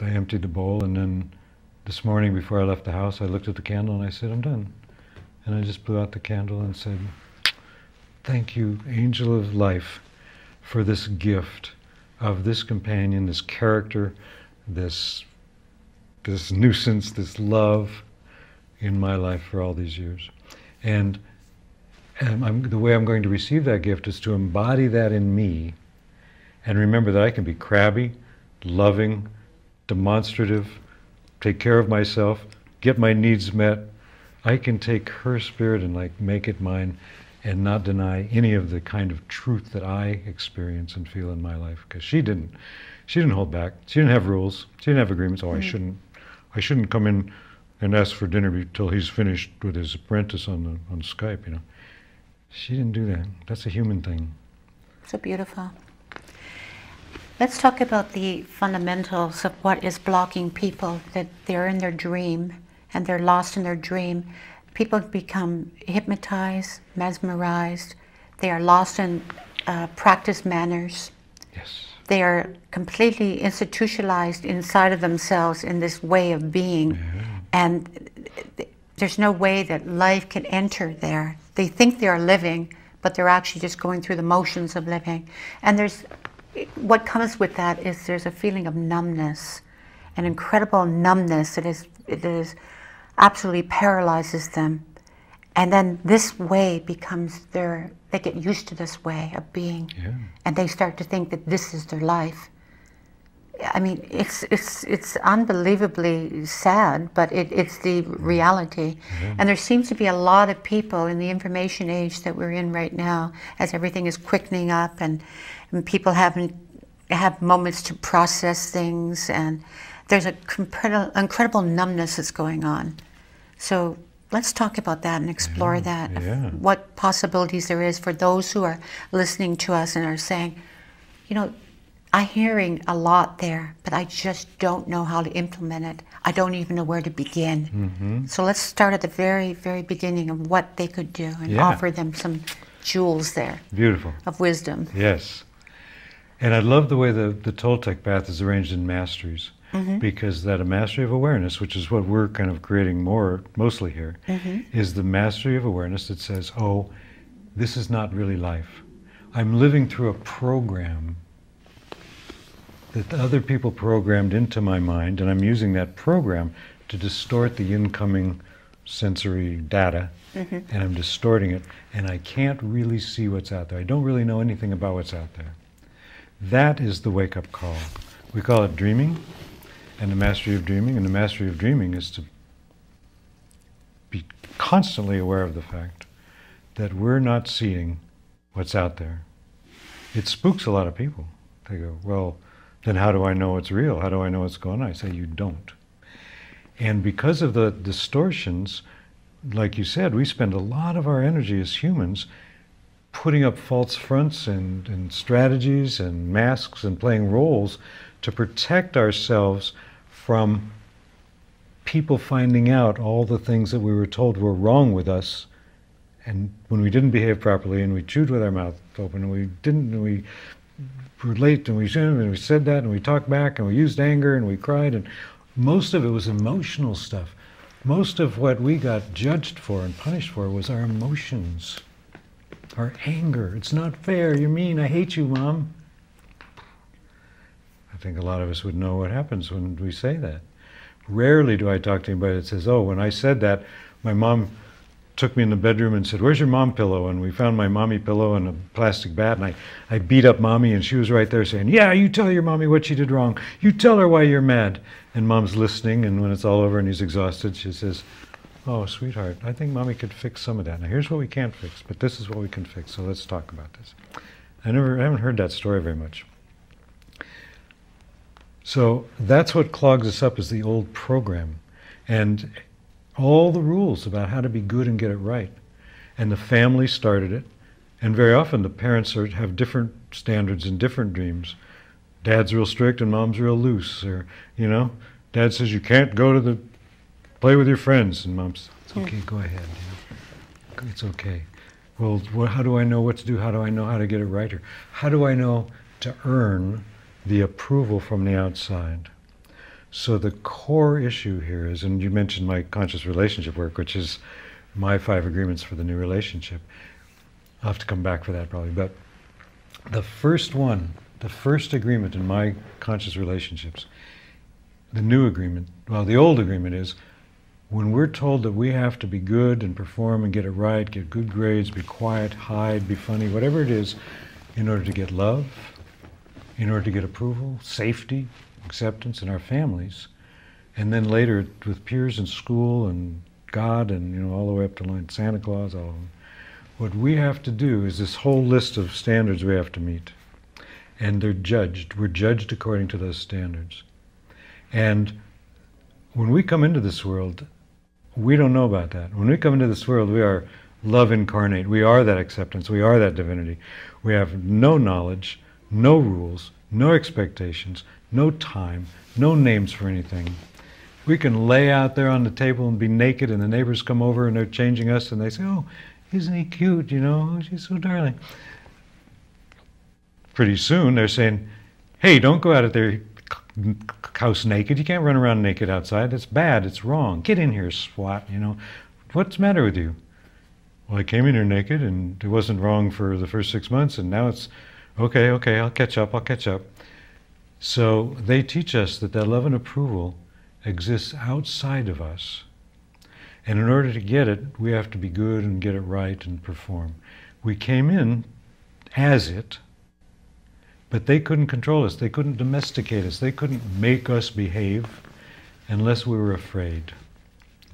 I emptied the bowl, and then this morning before I left the house, I looked at the candle and I said, I'm done. And I just blew out the candle and said, thank you, angel of life, for this gift of this companion, this character, this nuisance, this love in my life for all these years. And the way I'm going to receive that gift is to embody that in me and remember that I can be crabby, loving, demonstrative, take care of myself, get my needs met. I can take her spirit and like make it mine and not deny any of the kind of truth that I experience and feel in my life, because she didn't hold back. She didn't have rules. She didn't have agreements. Oh, I shouldn't come in and ask for dinner until he's finished with his apprentice on Skype, you know. She didn't do that. That's a human thing. So beautiful. Let's talk about the fundamentals of what is blocking people, that they're in their dream and they're lost in their dream. People become hypnotized, mesmerized. They are lost in practice manners. Yes. They are completely institutionalized inside of themselves in this way of being. Yeah. And there's no way that life can enter there. They think they are living, but they're actually just going through the motions of living. And what comes with that is there's a feeling of numbness, an incredible numbness that is absolutely paralyzes them. And then this way becomes they get used to this way of being. Yeah. And they start to think that this is their life. I mean, it's unbelievably sad, but it's the reality. Yeah. And there seems to be a lot of people in the information age that we're in right now, as everything is quickening up and people have moments to process things, and there's an incredible numbness that's going on. So let's talk about that and explore that. Yeah. What possibilities there is for those who are listening to us and are saying, you know, I'm hearing a lot there, but I just don't know how to implement it. I don't even know where to begin. Mm-hmm. So let's start at the very, very beginning of what they could do and offer them some jewels there. Beautiful. Of wisdom. Yes. And I love the way the Toltec path is arranged in masteries, because that a mastery of awareness, which is what we're kind of creating mostly here, is the mastery of awareness that says, oh, this is not really life. I'm living through a program that other people programmed into my mind, and I'm using that program to distort the incoming sensory data, and I'm distorting it, and I can't really see what's out there. I don't really know anything about what's out there. That is the wake-up call. We call it dreaming, and the mastery of dreaming, and the mastery of dreaming is to be constantly aware of the fact that we're not seeing what's out there. It spooks a lot of people. They go, well, then how do I know it's real? How do I know what's going on? I say, you don't. And because of the distortions, like you said, we spend a lot of our energy as humans putting up false fronts and strategies and masks and playing roles to protect ourselves from people finding out all the things that we were told were wrong with us. And when we didn't behave properly and we chewed with our mouth open and we didn't, and we were late and we shouldn't, and we said that and we talked back and we used anger and we cried, and most of it was emotional stuff. Most of what we got judged for and punished for was our emotions, our anger. It's not fair, you're mean, I hate you, Mom. I think a lot of us would know what happens when we say that. Rarely do I talk to anybody that says, oh, when I said that, my mom took me in the bedroom and said, where's your mom pillow? And we found my mommy pillow in a plastic bat, and I beat up Mommy, and she was right there saying, yeah, you tell your mommy what she did wrong. You tell her why you're mad. And Mom's listening, and when it's all over and he's exhausted, she says, oh, sweetheart, I think Mommy could fix some of that. Now, here's what we can't fix, but this is what we can fix, so let's talk about this. I haven't heard that story very much. So that's what clogs us up, is the old program. And all the rules about how to be good and get it right. And the family started it. And very often the parents have different standards and different dreams. Dad's real strict and Mom's real loose. Or, you know, Dad says you can't go to play with your friends. And Mom says, it's okay, go ahead. You know, it's okay. Well, how do I know what to do? How do I know how to get it right? Or how do I know to earn the approval from the outside? So the core issue here is, and you mentioned my conscious relationship work, which is my 5 agreements for the new relationship. I'll have to come back for that probably, but the first one, the first agreement in my conscious relationships, the new agreement, well, the old agreement is, when we're told that we have to be good and perform and get it right, get good grades, be quiet, hide, be funny, whatever it is, in order to get love, in order to get approval, safety, acceptance in our families, and then later with peers in school and God and, you know, all the way up to like Santa Claus, all of them. What we have to do is this whole list of standards we have to meet. And they're judged. We're judged according to those standards. And when we come into this world, we don't know about that. When we come into this world, we are love incarnate. We are that acceptance. We are that divinity. We have no knowledge, no rules, no expectations, no time, no names for anything. We can lay out there on the table and be naked, and the neighbors come over and they're changing us, and they say, "Oh, isn't he cute, you know? Oh, she's so darling." Pretty soon they're saying, "Hey, don't go out of their house naked. You can't run around naked outside. That's bad. It's wrong. Get in here, swat, you know. What's the matter with you?" "Well, I came in here naked, and it wasn't wrong for the first 6 months, and now it's okay, I'll catch up. So they teach us that that love and approval exists outside of us. And in order to get it, we have to be good and get it right and perform. We came in as it, but they couldn't control us. They couldn't domesticate us. They couldn't make us behave unless we were afraid.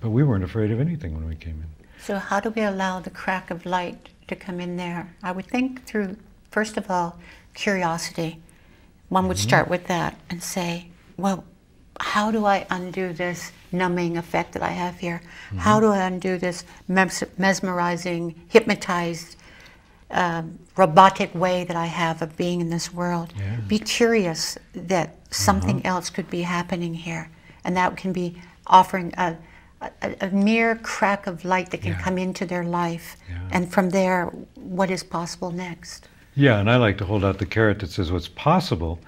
But we weren't afraid of anything when we came in. So how do we allow the crack of light to come in there? I would think through, first of all, curiosity. One would start with that and say, well, how do I undo this numbing effect that I have here? How do I undo this mesmerizing, hypnotized, robotic way that I have of being in this world? Yeah. Be curious that something else could be happening here. And that can be offering a mere crack of light that can come into their life. And from there, what is possible next? Yeah, and I like to hold out the carrot that says what's possible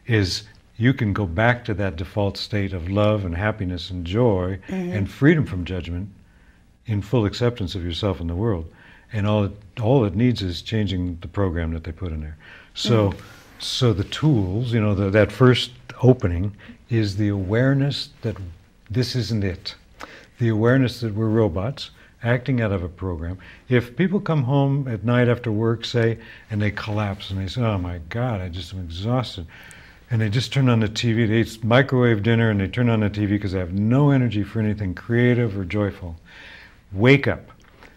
is you can go back to that default state of love and happiness and joy and freedom from judgment in full acceptance of yourself and the world. And all it needs is changing the program that they put in there. So, so the tools, you know, that first opening is the awareness that this isn't it. The awareness that we're robots acting out of a program. If people come home at night after work, say, and they collapse and they say, "Oh my God, I just am exhausted," and they just turn on the TV, they eat microwave dinner and they turn on the TV because they have no energy for anything creative or joyful. Wake up,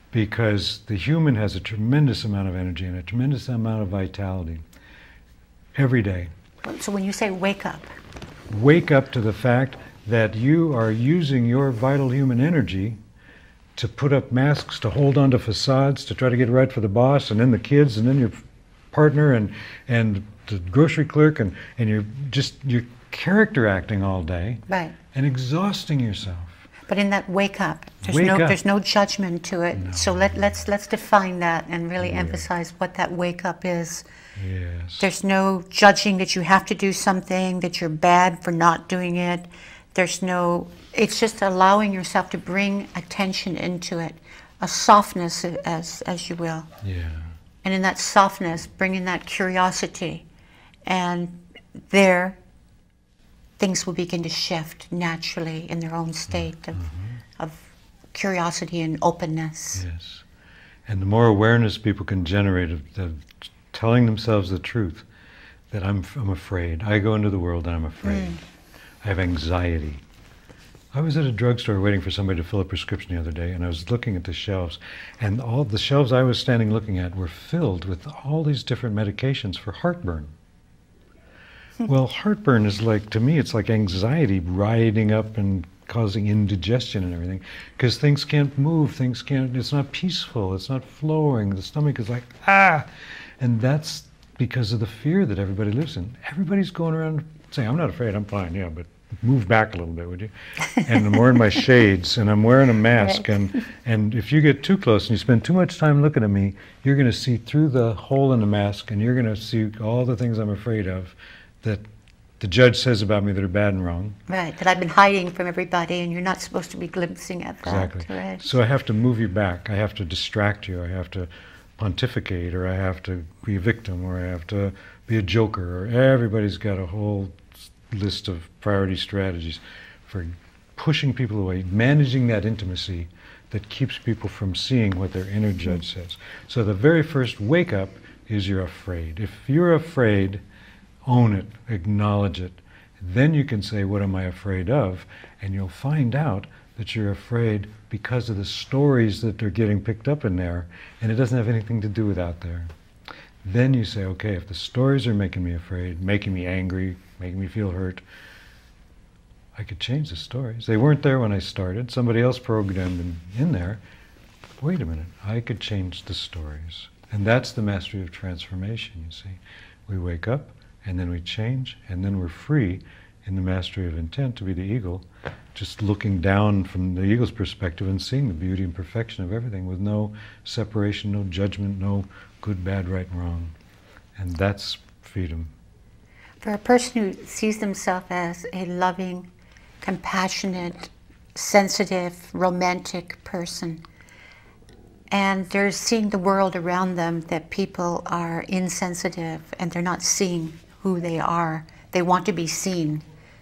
because the human has a tremendous amount of energy and a tremendous amount of vitality every day. So when you say wake up to the fact that you are using your vital human energy to put up masks, to hold on to facades, to try to get right for the boss, and then the kids, and then your partner, and the grocery clerk, and you're character acting all day, right, and exhausting yourself. But in that wake up, there's no judgment to it. No. So let's define that and really emphasize what that wake up is. Yes. There's no judging that you have to do something, that you're bad for not doing it. It's just allowing yourself to bring attention into it, a softness, as you will. Yeah. And in that softness, bring in that curiosity, and there, things will begin to shift naturally in their own state of curiosity and openness. Yes. And the more awareness people can generate of telling themselves the truth, that I'm afraid. I go into the world and I'm afraid. I have anxiety. I was at a drugstore waiting for somebody to fill a prescription the other day, and I was looking at the shelves, and all the shelves I was standing looking at were filled with all these different medications for heartburn. Well, heartburn is like, to me, it's like anxiety riding up and causing indigestion and everything, because things can't move, it's not peaceful, it's not flowing, the stomach is like, ah! And that's because of the fear that everybody lives in. Everybody's going around saying, "I'm not afraid, I'm fine," yeah, but move back a little bit, would you? And I'm wearing my shades, and I'm wearing a mask, and if you get too close and you spend too much time looking at me, you're going to see through the hole in the mask, and you're going to see all the things I'm afraid of that the judge says about me that are bad and wrong. Right, that I've been hiding from everybody, and you're not supposed to be glimpsing at that. Exactly. Right. So I have to move you back. I have to distract you. I have to pontificate, or I have to be a victim, or I have to be a joker, or everybody's got a whole list of priority strategies for pushing people away, managing that intimacy that keeps people from seeing what their inner judge says. So the very first wake up is you're afraid. If you're afraid, own it, acknowledge it. Then you can say, what am I afraid of? And you'll find out that you're afraid because of the stories that are getting picked up in there, and it doesn't have anything to do with out there. Then you say, okay, if the stories are making me afraid, making me angry, making me feel hurt, I could change the stories. They weren't there when I started. Somebody else programmed them in there. Wait a minute, I could change the stories. And that's the mastery of transformation, you see. We wake up, and then we change, and then we're free in the mastery of intent to be the eagle, just looking down from the eagle's perspective and seeing the beauty and perfection of everything with no separation, no judgment, no good, bad, right, and wrong. And that's freedom. For a person who sees themselves as a loving, compassionate, sensitive, romantic person, and they're seeing the world around them that people are insensitive and they're not seeing who they are. They want to be seen.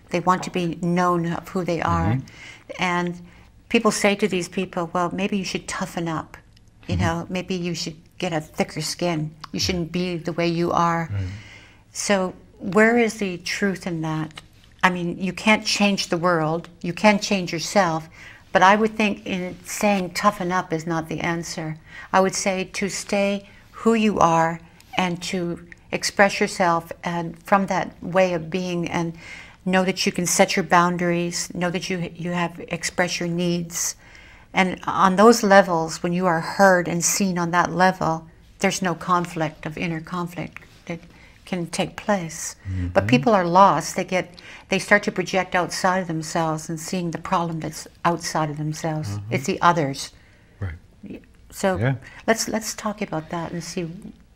They want to be known of who they are. And people say to these people, well, maybe you should toughen up. You know, maybe you should get a thicker skin. You shouldn't be the way you are. So where is the truth in that? I mean, you can't change the world. You can change yourself. But I would think in saying toughen up is not the answer. I would say to stay who you are and to express yourself and from that way of being, and know that you can set your boundaries, know that you have express your needs. And on those levels, when you are heard and seen on that level, there's no conflict of inner conflict that can take place. But people are lost. They start to project outside of themselves and seeing the problem that's outside of themselves. It's the others. Right. So let's talk about that and see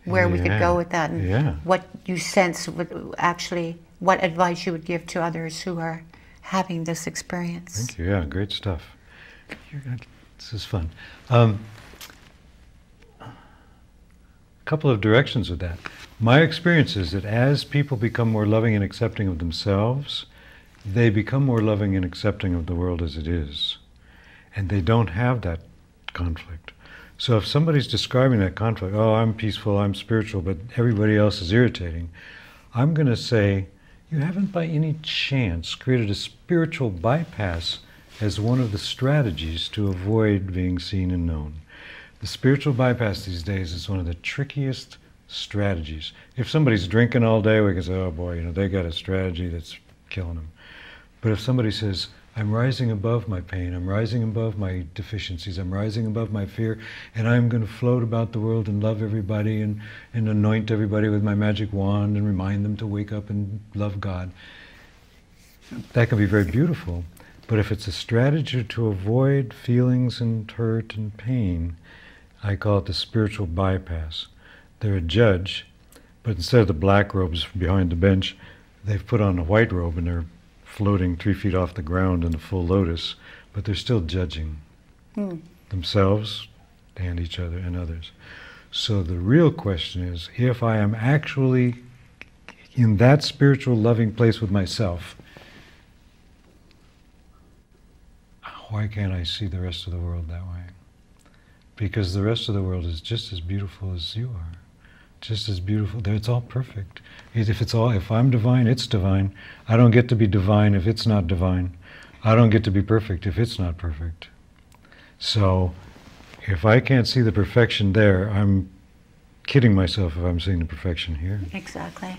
where we could go with that, and what you sense would actually, what advice you would give to others who are having this experience. Thank you. Yeah, great stuff. This is fun. Couple of directions with that. My experience is that as people become more loving and accepting of themselves, they become more loving and accepting of the world as it is. And they don't have that conflict. So if somebody's describing that conflict, oh, I'm peaceful, I'm spiritual, but everybody else is irritating, I'm going to say, you haven't by any chance created a spiritual bypass as one of the strategies to avoid being seen and known. The spiritual bypass these days is one of the trickiest strategies. If somebody's drinking all day, we can say, oh boy, you know, they got a strategy that's killing them. But if somebody says, I'm rising above my pain, I'm rising above my deficiencies, I'm rising above my fear, and I'm going to float about the world and love everybody and anoint everybody with my magic wand and remind them to wake up and love God, that can be very beautiful. But if it's a strategy to avoid feelings and hurt and pain, I call it the spiritual bypass. They're a judge, but instead of the black robes behind the bench, they've put on a white robe and they're floating 3 feet off the ground in a full lotus, but they're still judging themselves and each other and others. So the real question is, if I am actually in that spiritual loving place with myself, why can't I see the rest of the world that way? Because the rest of the world is just as beautiful as you are. Just as beautiful. It's all perfect. If I'm divine, it's divine. I don't get to be divine if it's not divine. I don't get to be perfect if it's not perfect. So, if I can't see the perfection there, I'm kidding myself if I'm seeing the perfection here. Exactly.